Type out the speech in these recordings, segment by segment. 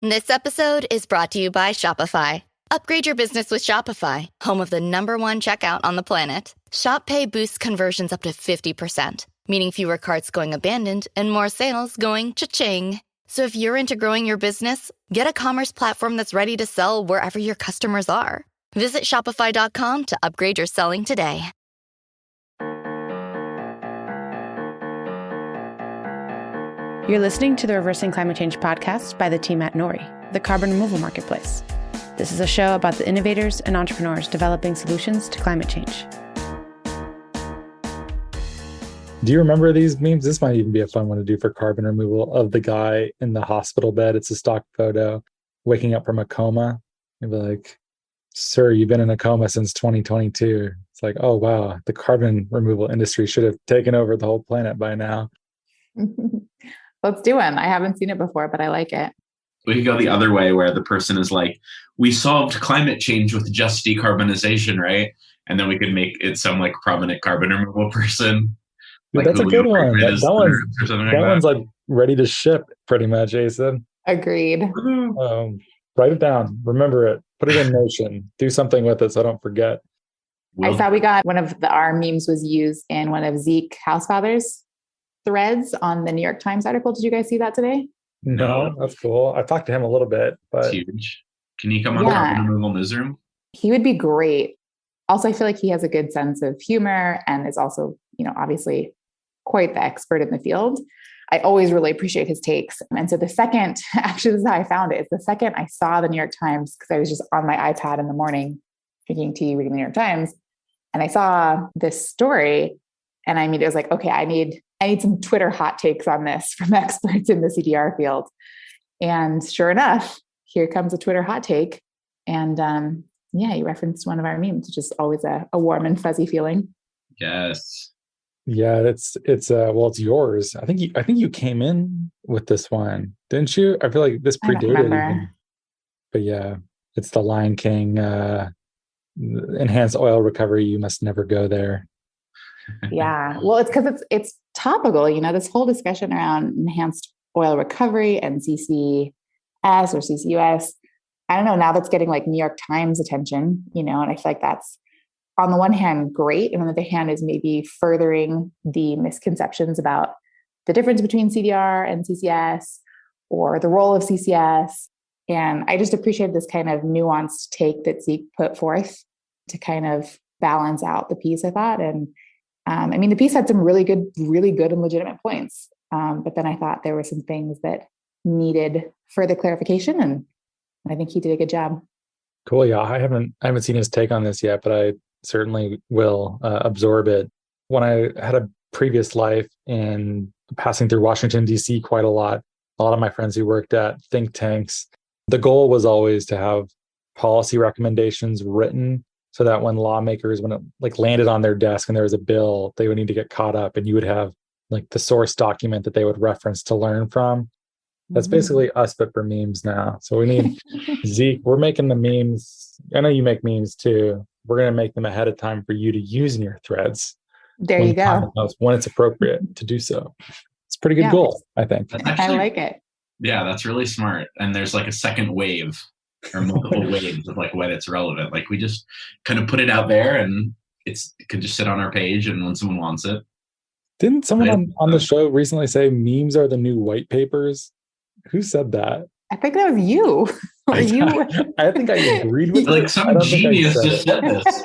This episode is brought to you by Shopify. Upgrade your business with Shopify, home of the #1 checkout on the planet. Shop Pay boosts conversions up to 50%, meaning fewer carts going abandoned and more sales going cha-ching. So if you're into growing your business, get a commerce platform that's ready to sell wherever your customers are. Visit shopify.com to upgrade your selling today. You're listening to the Reversing Climate Change podcast by the team at Nori, the carbon removal marketplace. This is a show about the innovators and entrepreneurs developing solutions to climate change. Do you remember these memes? This might even be a fun one to do for carbon removal, of the guy in the hospital bed. It's a stock photo, waking up from a coma. You'd be like, sir, you've been in a coma since 2022. It's like, oh, wow, the carbon removal industry should have taken over the whole planet by now. Let's do one. I haven't seen it before, but I like it. We could go the other way where the person is like, we solved climate change with just decarbonization, right? And then we could make it some like prominent carbon removal person. Dude, like that's a good one. That one's like ready to ship pretty much, Jason. Agreed. Write it down. Remember it. Put it in motion. Do something with it so I don't forget. I saw we got one of our memes was used in one of Zeke Housefather's threads on the New York Times article. Did you guys see that today? No, that's cool. I talked to him a little bit, but it's huge. Can he come on Carbon Removal Newsroom? He would be great. Also, I feel like he has a good sense of humor and is also, obviously quite the expert in the field. I always really appreciate his takes. And so the second, actually, this is how I found it. It's the second I saw the New York Times, because I was just on my iPad in the morning, drinking tea, reading the New York Times. And I saw this story and I was like, okay, I need some Twitter hot takes on this from experts in the CDR field. And sure enough, here comes a Twitter hot take. And you referenced one of our memes, which is always a warm and fuzzy feeling. Yes. Yeah, it's yours. I think you came in with this one, didn't you? I feel like this predated even. But yeah, it's the Lion King enhanced oil recovery. You must never go there. Yeah. Well, it's because it's topical, this whole discussion around enhanced oil recovery and CCS or CCUS. I don't know, now that's getting like New York Times attention, and I feel like that's on the one hand great. And on the other hand is maybe furthering the misconceptions about the difference between CDR and CCS or the role of CCS. And I just appreciate this kind of nuanced take that Zeke put forth to kind of balance out the piece, I thought. And the piece had some really good and legitimate points. But then I thought there were some things that needed further clarification, and I think he did a good job. Cool. Yeah, I haven't seen his take on this yet, but I certainly will absorb it. When I had a previous life in passing through Washington, D.C. quite a lot of my friends who worked at think tanks, the goal was always to have policy recommendations written so that when lawmakers, when it like landed on their desk and there was a bill, they would need to get caught up and you would have like the source document that they would reference to learn from. That's basically us, but for memes now. So we need Zeke. We're making the memes. I know you make memes too. We're going to make them ahead of time for you to use in your threads. There you go. When it's appropriate to do so. It's a pretty good goal, I think. I like it. Yeah, that's really smart. And there's like a second wave or multiple waves of like when it's relevant. Like we just kind of put it out there and it can just sit on our page, and when someone wants it. Didn't someone on the show recently say memes are the new white papers? Who said that? I think that was you. I think I agreed with like some genius just said this.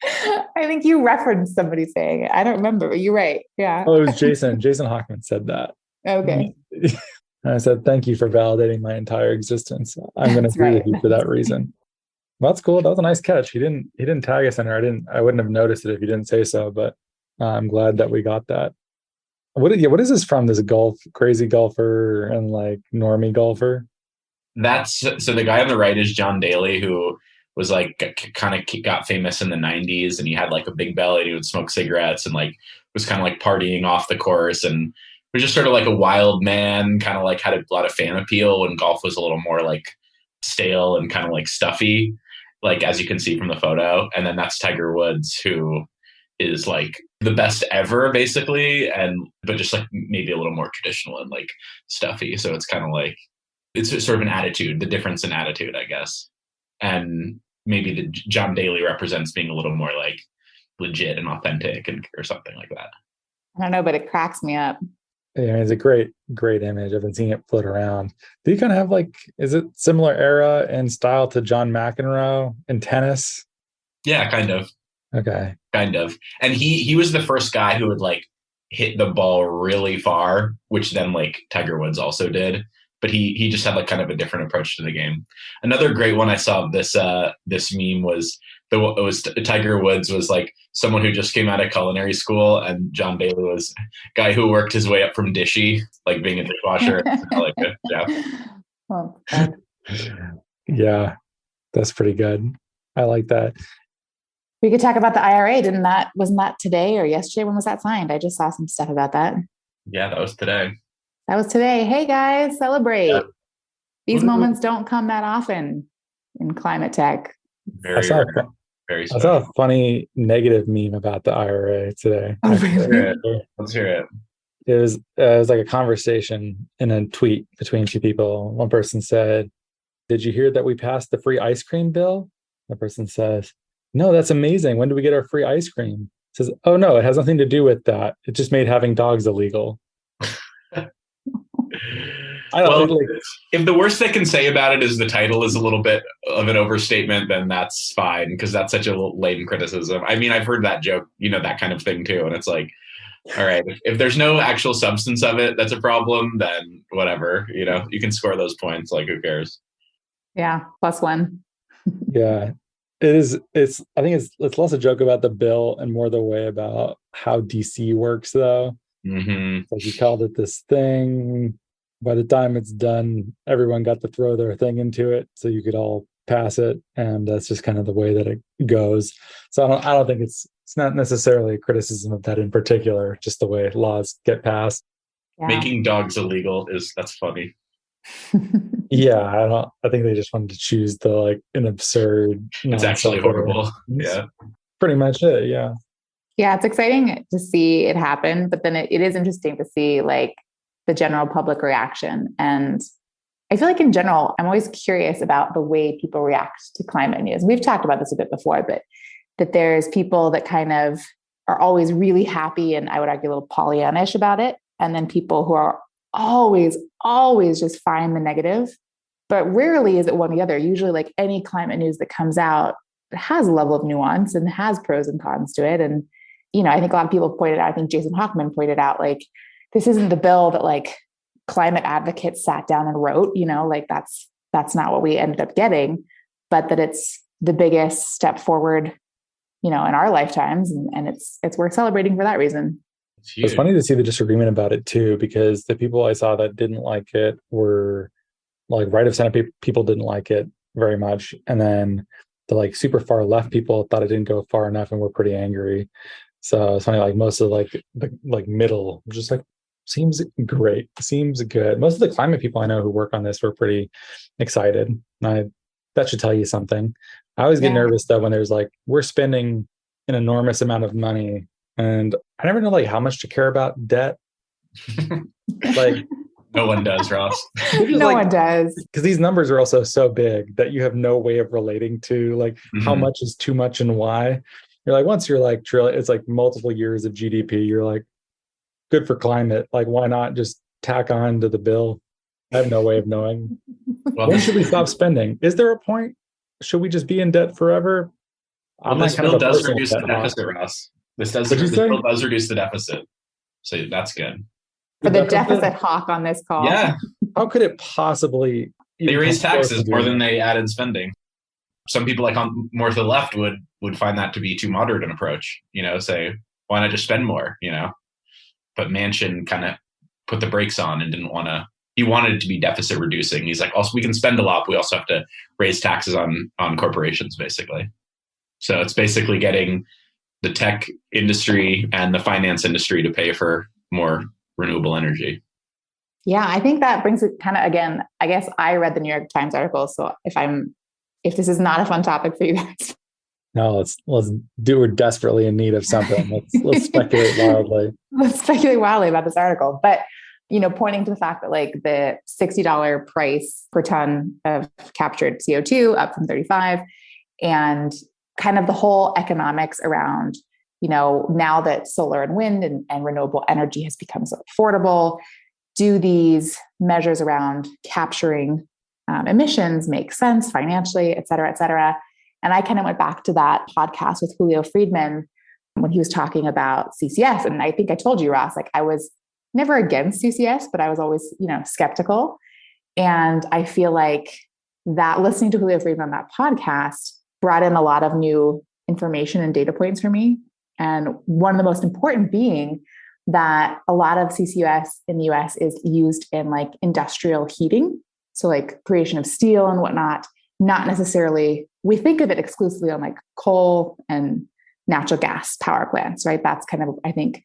I think you referenced somebody saying it. I don't remember, but you're right. Yeah. Oh, it was Jason. Jason Hockman said that. Okay. And I said, thank you for validating my entire existence. I'm going to agree with you for that reason. Well, that's cool. That was a nice catch. He didn't tag us in there. I wouldn't have noticed it if he didn't say so, but I'm glad that we got that. What is this from? This crazy golfer and like normie golfer? So the guy on the right is John Daly, who was like kind of got famous in the 90s, and he had like a big belly and he would smoke cigarettes and like was kind of like partying off the course and was just sort of like a wild man, kind of like had a lot of fan appeal when golf was a little more like stale and kind of like stuffy, like as you can see from the photo. And then that's Tiger Woods, who is like the best ever basically, but just like maybe a little more traditional and like stuffy. So it's kind of like it's sort of an attitude, the difference in attitude, I guess. And maybe the John Daly represents being a little more like legit and authentic or something like that. I don't know, but it cracks me up. Yeah, it's a great image. I've been seeing it float around. Do you kind of have like, is it similar era and style to John McEnroe in tennis? Yeah, kind of. Okay. Kind of. And he was the first guy who would like hit the ball really far, which then like Tiger Woods also did. But he just had like kind of a different approach to the game. Another great one I saw of this meme was Tiger Woods was like someone who just came out of culinary school, and John Daly was a guy who worked his way up from dishy, like being a dishwasher. Like a chef. Well, Yeah, that's pretty good. I like that. we could talk about the IRA. Wasn't that today or yesterday? When was that signed? I just saw some stuff about that. Yeah, that was today. That was today. Hey guys, celebrate. Yeah. These moments don't come that often in climate tech. Very I saw very I special. saw a funny negative meme about the IRA today. Oh, really? Let's hear it. It was like a conversation in a tweet between two people. One person said, "Did you hear that we passed the free ice cream bill?" The person says, "No, that's amazing. When do we get our free ice cream?" Says, "Oh no, it has nothing to do with that. It just made having dogs illegal." I don't Well, like, if the worst they can say about it is the title is a little bit of an overstatement, then that's fine, because that's such a lame criticism. I mean, I've heard that joke, that kind of thing too. And it's like, all right, if there's no actual substance of it, that's a problem, then whatever, you can score those points. Like, who cares? Yeah, +1. yeah, it is. I think it's less a joke about the bill and more the way about how DC works, though. Mm-hmm. Like you called it this thing. By the time it's done, everyone got to throw their thing into it, so you could all pass it, and that's just kind of the way that it goes. So I don't think it's not necessarily a criticism of that in particular, just the way laws get passed. Yeah. Making dogs illegal that's funny. Yeah, I think they just wanted to choose an absurd. It's actually horrible. Yeah. Pretty much it. Yeah. Yeah, it's exciting to see it happen, but then it is interesting to see like the general public reaction. And I feel like in general, I'm always curious about the way people react to climate news. We've talked about this a bit before, but that there's people that kind of are always really happy and I would argue a little Pollyannish about it. And then people who are always just find the negative, but rarely is it one or the other. Usually like any climate news that comes out, it has a level of nuance and has pros and cons to it. And, I think a lot of people pointed out, I think Jason Hockman pointed out, like, this isn't the bill that like climate advocates sat down and wrote, like that's not what we ended up getting, but that it's the biggest step forward, in our lifetimes. And it's worth celebrating for that reason. It's funny to see the disagreement about it too, because the people I saw that didn't like it were like right of center people didn't like it very much. And then the like super far left people thought it didn't go far enough and were pretty angry. So it's funny, like most of the middle, just like seems great, seems good. Most of the climate people I know who work on this were pretty excited. That should tell you something. I always get nervous though when there's like, we're spending an enormous amount of money and I never know like how much to care about debt. Like no one does, Ross. No one does. Because these numbers are also so big that you have no way of relating to like how much is too much and why. You're like, once you're like trillion, it's like multiple years of GDP. You're like, good for climate. Like, why not just tack on to the bill? I have no way of knowing. Well, when should we stop spending? Is there a point? Should we just be in debt forever? This bill does reduce the deficit, Ross. This bill does reduce the deficit. So that's good. For the deficit hawk on this call. Yeah. How could it possibly? They raised taxes more than they added spending. Some people like on more to the left would find that to be too moderate an approach, say, why not just spend more, But Manchin kind of put the brakes on and he wanted it to be deficit reducing. He's like, also, we can spend a lot, but we also have to raise taxes on corporations, basically. So it's basically getting the tech industry and the finance industry to pay for more renewable energy. Yeah, I think that brings it kind of, again, I guess I read the New York Times article. So if this is not a fun topic for you guys. No, let's do. We're desperately in need of something. Let's speculate wildly. Let's speculate wildly about this article. But pointing to the fact that like the $60 price per ton of captured CO2 up from 35, and kind of the whole economics around, now that solar and wind and renewable energy has become so affordable, do these measures around capturing emissions make sense financially, et cetera, et cetera. And I kind of went back to that podcast with Julio Friedman when he was talking about CCS. And I think I told you, Ross, like I was never against CCS, but I was always, skeptical. And I feel like that listening to Julio Friedman on that podcast brought in a lot of new information and data points for me. And one of the most important being that a lot of CCUS in the US is used in like industrial heating. So like creation of steel and whatnot, not necessarily, we think of it exclusively on like coal and natural gas power plants, right? That's kind of, I think,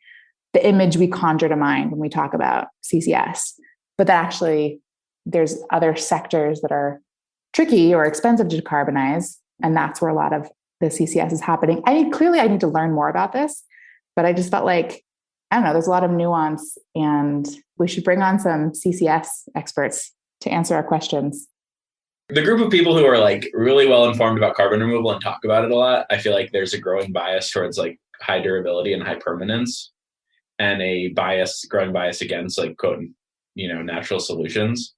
the image we conjure to mind when we talk about CCS. But that actually, there's other sectors that are tricky or expensive to decarbonize. And that's where a lot of the CCS is happening. Clearly I need to learn more about this, but I just felt like, I don't know, there's a lot of nuance and we should bring on some CCS experts to answer our questions. The group of people who are like really well informed about carbon removal and talk about it a lot, I feel like there's a growing bias towards like high durability and high permanence, and a growing bias against like quote, natural solutions.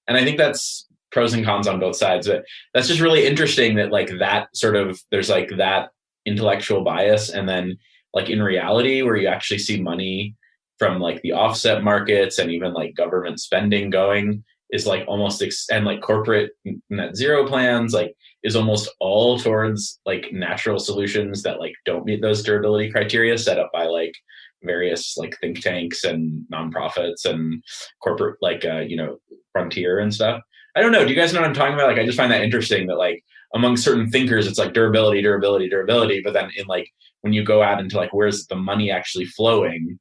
And I think that's pros and cons on both sides, but that's just really interesting that like that sort of, there's like that intellectual bias. And then like in reality, where you actually see money from like the offset markets and even like government spending going is like almost, and like corporate net zero plans, like is almost all towards like natural solutions that like don't meet those durability criteria set up by like various like think tanks and nonprofits and corporate like Frontier and stuff. I don't know. Do you guys know what I'm talking about? Like, I just find that interesting that like among certain thinkers, it's like durability, durability, durability. But then in like, when you go out into like, where's the money actually flowing?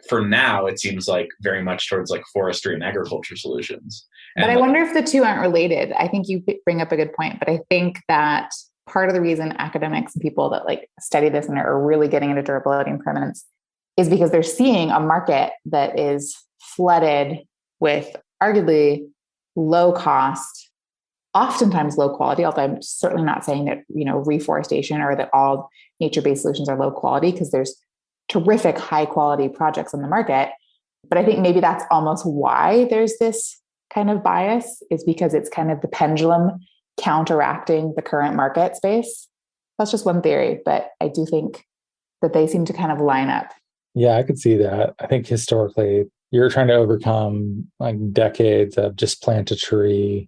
For now, it seems like very much towards like forestry and agriculture solutions. But I wonder if the two aren't related. I think you bring up a good point, but I think that part of the reason academics and people that like study this and are really getting into durability and permanence is because they're seeing a market that is flooded with arguably low cost, oftentimes low quality, although I'm certainly not saying that, reforestation or that all nature-based solutions are low quality, because there's terrific high quality projects on the market. But I think maybe that's almost why there's this kind of bias, is because it's kind of the pendulum counteracting the current market space. That's just one theory, but I do think that they seem to kind of line up. Yeah, I could see that. I think historically you're trying to overcome like decades of just plant a tree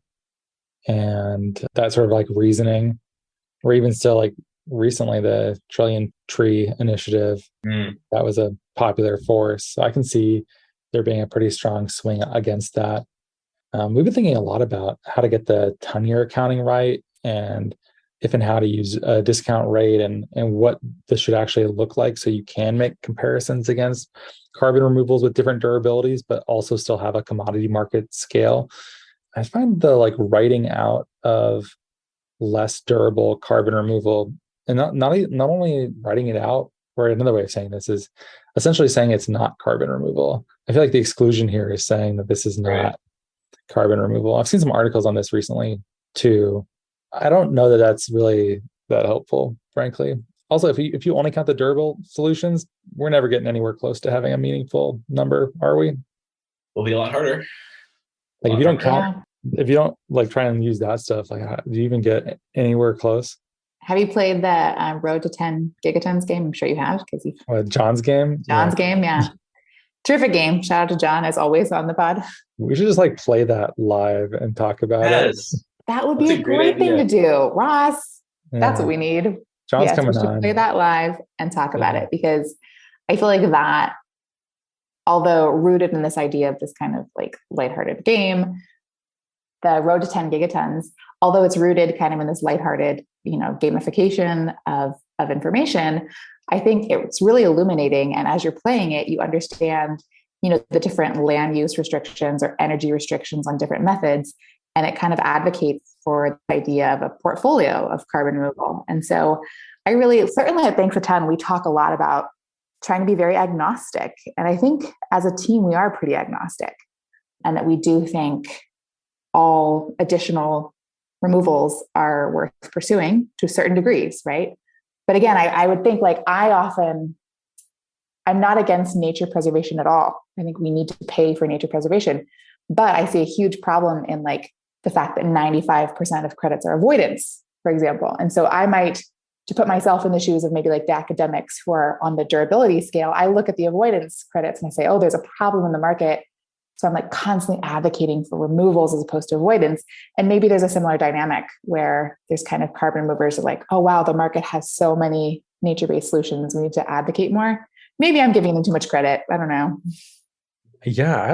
and that sort of like reasoning, or even still like recently the Trillion Tree Initiative, that was a popular force. So I can see there being a pretty strong swing against that. We've been thinking a lot about how to get the tonne-year accounting right, and if and how to use a discount rate and what this should actually look like so you can make comparisons against carbon removals with different durabilities, but also still have a commodity market scale. I find the like writing out of less durable carbon removal, and not only writing it out, or another way of saying this is essentially saying it's not carbon removal. I feel like the exclusion here is saying that this is not carbon removal. I've seen some articles on this recently too. I don't know that that's really that helpful, frankly. Also, if you only count the durable solutions, we're never getting anywhere close to having a meaningful number, are we? Will be a lot harder. Like if you don't count, if you don't like try and use that stuff, like do you even get anywhere close? Have you played the Road to 10 Gigatons game? I'm sure you have, because you've John's game. John's game, yeah. Terrific game. Shout out to John, as always, on the pod. We should just like play that live and talk about it. That would be a great thing to do. Ross, that's what we need. John's coming on. Play that live and talk about it, because I feel like that, although rooted in this idea of this kind of like lighthearted game, the Road to 10 Gigatons, although it's rooted kind of in this lighthearted, gamification of information, I think it's really illuminating. And as you're playing it, you understand, the different land use restrictions or energy restrictions on different methods. And it kind of advocates for the idea of a portfolio of carbon removal. And so I think a ton, we talk a lot about trying to be very agnostic. And I think as a team, we are pretty agnostic, and that we do think all additional removals are worth pursuing to certain degrees, right? But again, I would think like I'm not against nature preservation at all. I think we need to pay for nature preservation, but I see a huge problem in like the fact that 95% of credits are avoidance, for example. And so I might, to put myself in the shoes of maybe like the academics who are on the durability scale, I look at the avoidance credits and I say, oh, there's a problem in the market. So I'm like constantly advocating for removals as opposed to avoidance. And maybe there's a similar dynamic where there's kind of carbon removers are like, oh, wow, the market has so many nature-based solutions. We need to advocate more. Maybe I'm giving them too much credit. I don't know. Yeah, I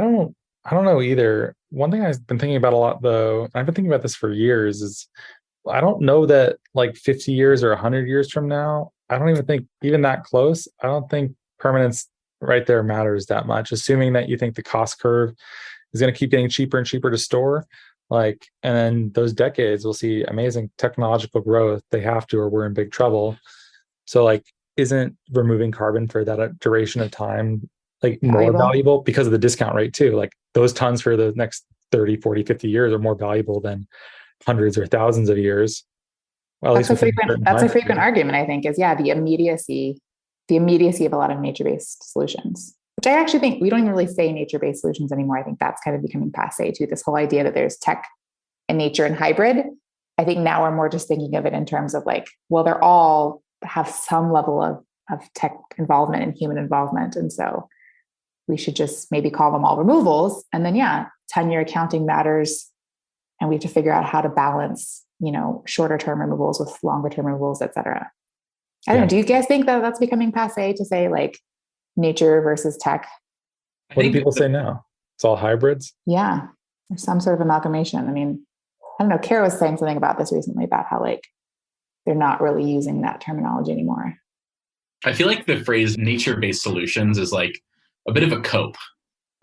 don't know either. One thing I've been thinking about a lot though, I've been thinking about this for years, is I don't know that like 50 years or 100 years from now, I don't even think even that close, I don't think permanence right there matters that much, assuming that you think the cost curve is going to keep getting cheaper and cheaper to store. Like, and then those decades, we'll see amazing technological growth. They have to, or we're in big trouble. So like, isn't removing carbon for that duration of time like more valuable because of the discount rate too? Like those tons for the next 30, 40, 50 years are more valuable than hundreds or thousands of years. Well, that's a frequent argument, I think, is the immediacy of a lot of nature-based solutions, which I actually think we don't even really say nature-based solutions anymore. I think that's kind of becoming passe too. This whole idea that there's tech and nature and hybrid. I think now we're more just thinking of it in terms of like, well, they're all have some level of tech involvement and human involvement. And so we should just maybe call them all removals. And then, tonne-year accounting matters. And we have to figure out how to balance, shorter term removals with longer term removals, et cetera. I don't know. Do you guys think that that's becoming passe to say like nature versus tech? What do people say now? It's all hybrids? Yeah. There's some sort of amalgamation. I mean, I don't know. Kara was saying something about this recently about how like they're not really using that terminology anymore. I feel like the phrase nature-based solutions is like a bit of a cope.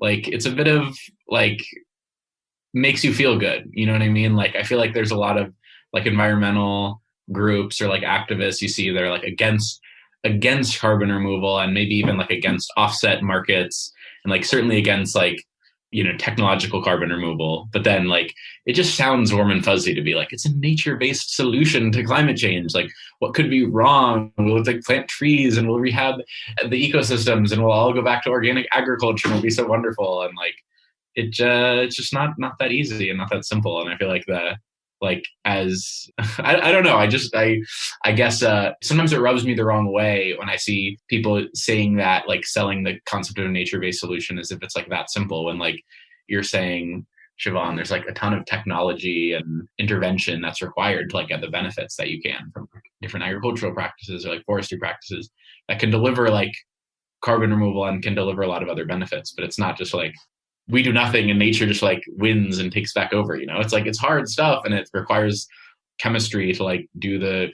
Like it's a bit of like makes you feel good. You know what I mean? Like I feel like there's a lot of like environmental groups or like activists you see they're like against carbon removal and maybe even like against offset markets and like certainly against like technological carbon removal, but then like it just sounds warm and fuzzy to be like it's a nature-based solution to climate change. Like what could be wrong? We'll like plant trees and we'll rehab the ecosystems and we'll all go back to organic agriculture and it'll be so wonderful. And like it's just not that easy and not that simple. And I feel like as I don't know, I guess sometimes it rubs me the wrong way when I see people saying that, like selling the concept of a nature-based solution as if it's like that simple, when like you're saying, Siobhan, there's like a ton of technology and intervention that's required to like get the benefits that you can from different agricultural practices or like forestry practices that can deliver like carbon removal and can deliver a lot of other benefits. But it's not just like we do nothing and nature just like wins and takes back over, it's like, it's hard stuff and it requires chemistry to like do the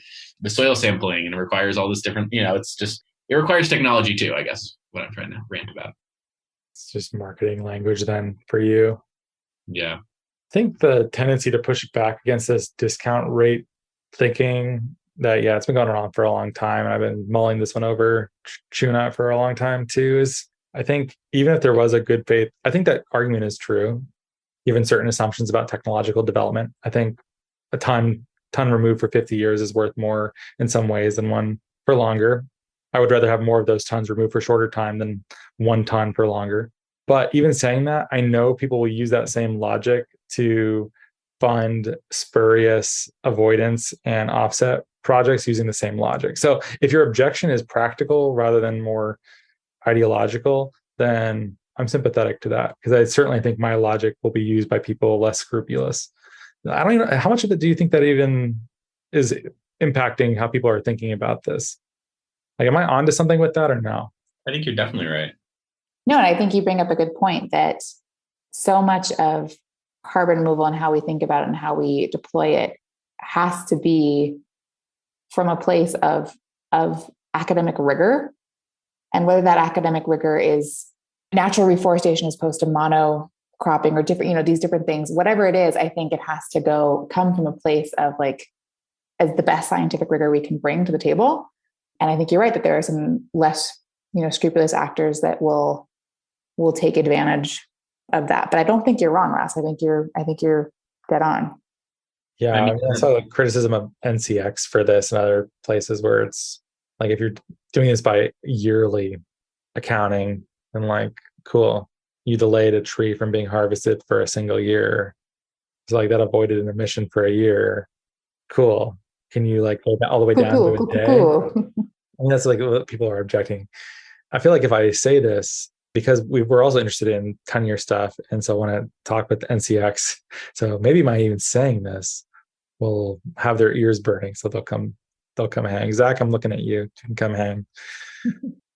soil sampling and it requires all this different, it requires technology too, I guess, what I'm trying to rant about. It's just marketing language then for you. Yeah. I think the tendency to push back against this discount rate thinking that, it's been going on for a long time. And I've been mulling this one over, chewing out for a long time too, is I think even if there was a good faith, I think that argument is true, given certain assumptions about technological development. I think a ton removed for 50 years is worth more in some ways than one for longer. I would rather have more of those tons removed for shorter time than 1 ton for longer. But even saying that, I know people will use that same logic to fund spurious avoidance and offset projects using the same logic. So if your objection is practical rather than more ideological, then I'm sympathetic to that, because I certainly think my logic will be used by people less scrupulous. I don't even know how much of it do you think that even is impacting how people are thinking about this? Like, am I onto something with that or no? I think you're definitely right. No, and I think you bring up a good point that so much of carbon removal and how we think about it and how we deploy it has to be from a place of academic rigor. And whether that academic rigor is natural reforestation as opposed to monocropping or different, these different things, whatever it is, I think it has to come from a place of like, as the best scientific rigor we can bring to the table. And I think you're right that there are some less scrupulous actors that will take advantage of that. But I don't think you're wrong, Ross. I think you're dead on. Yeah, I saw the criticism of NCX for this and other places where it's like, if you're doing this by yearly accounting, then like, cool, you delayed a tree from being harvested for a single year. So like that avoided an emission for a year. Cool. Can you like go all the way down to a day? I mean, that's like what people are objecting. I feel like if I say this, because we're also interested in tonne-year stuff, and so I want to talk with NCX. So maybe my even saying this will have their ears burning, so they'll come hang. Zach, I'm looking at you. You can come hang.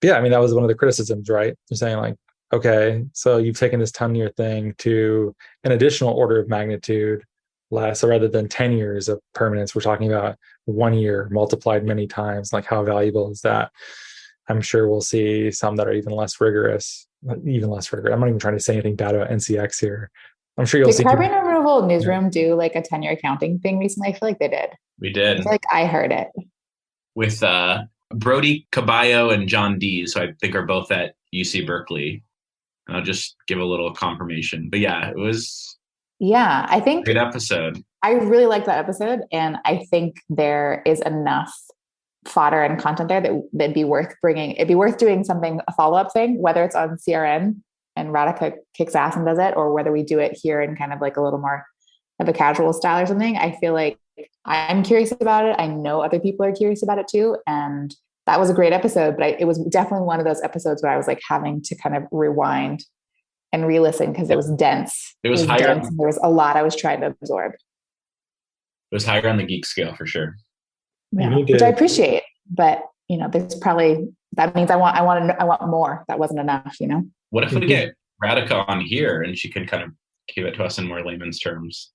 Yeah, I mean, that was one of the criticisms, right? They're saying like, okay, so you've taken this tonne-year thing to an additional order of magnitude less. So rather than 10 years of permanence, we're talking about 1 year multiplied many times. Like, how valuable is that? I'm sure we'll see some that are even less rigorous. I'm not even trying to say anything bad about NCX here. I'm sure you'll see. Did Carbon Removal Newsroom do like a 10-year accounting thing recently? I feel like they did. We did. I feel like I heard it. With Brody Caballo and John Dees, who I think are both at UC Berkeley. And I'll just give a little confirmation. But yeah, it was I think a great episode. I really liked that episode. And I think there is enough fodder and content there that'd be worth bringing. It'd be worth doing something, a follow-up thing, whether it's on CRN and Radhika kicks ass and does it, or whether we do it here in kind of like a little more of a casual style or something. I feel like I'm curious about it. I know other people are curious about it too. And that was a great episode, but it was definitely one of those episodes where I was like having to kind of rewind and re-listen because it was dense. It was higher. Dense, there was a lot I was trying to absorb. It was higher on the geek scale for sure. Yeah, which I appreciate, but there's probably, that means I want more. That wasn't enough, What if we get Radhika on here and she can kind of give it to us in more layman's terms?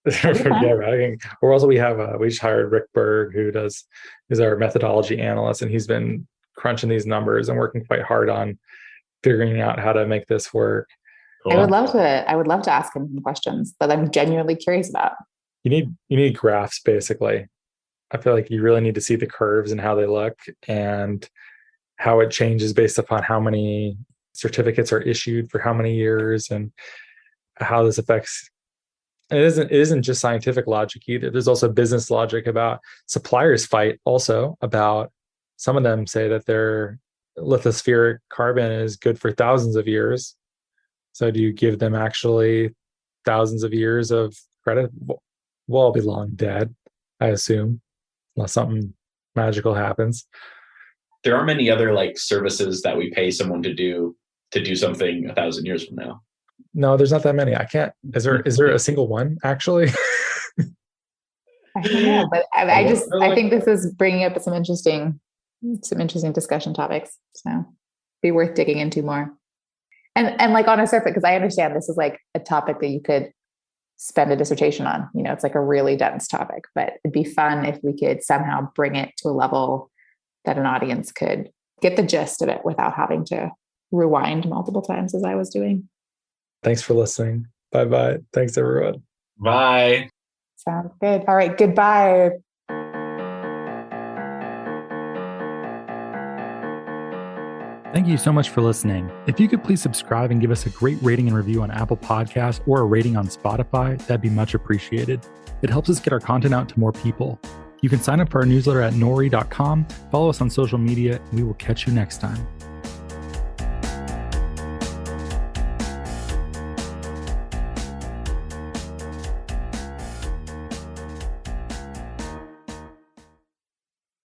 Yeah, right. We just hired Rick Berg, who's our methodology analyst, and he's been crunching these numbers and working quite hard on figuring out how to make this work. Cool. I would love to ask him some questions that I'm genuinely curious about. You need graphs, basically. I feel like you really need to see the curves and how they look and how it changes based upon how many certificates are issued for how many years and how this affects. And it isn't just scientific logic either. There's also business logic about suppliers fight also about, some of them say that their lithospheric carbon is good for thousands of years. So do you give them actually thousands of years of credit? We'll all be long dead, I assume, unless something magical happens. There are many other like services that we pay someone to do something 1,000 years from now. No, there's not that many. I can't. Is there a single one actually? I don't know, but I think this is bringing up some interesting discussion topics. So be worth digging into more. And like on a surface, because I understand this is like a topic that you could spend a dissertation on. It's like a really dense topic, but it'd be fun if we could somehow bring it to a level that an audience could get the gist of it without having to rewind multiple times as I was doing. Thanks for listening. Bye-bye. Thanks, everyone. Bye. Sounds good. All right. Goodbye. Thank you so much for listening. If you could please subscribe and give us a great rating and review on Apple Podcasts or a rating on Spotify, that'd be much appreciated. It helps us get our content out to more people. You can sign up for our newsletter at nori.com, follow us on social media, and we will catch you next time.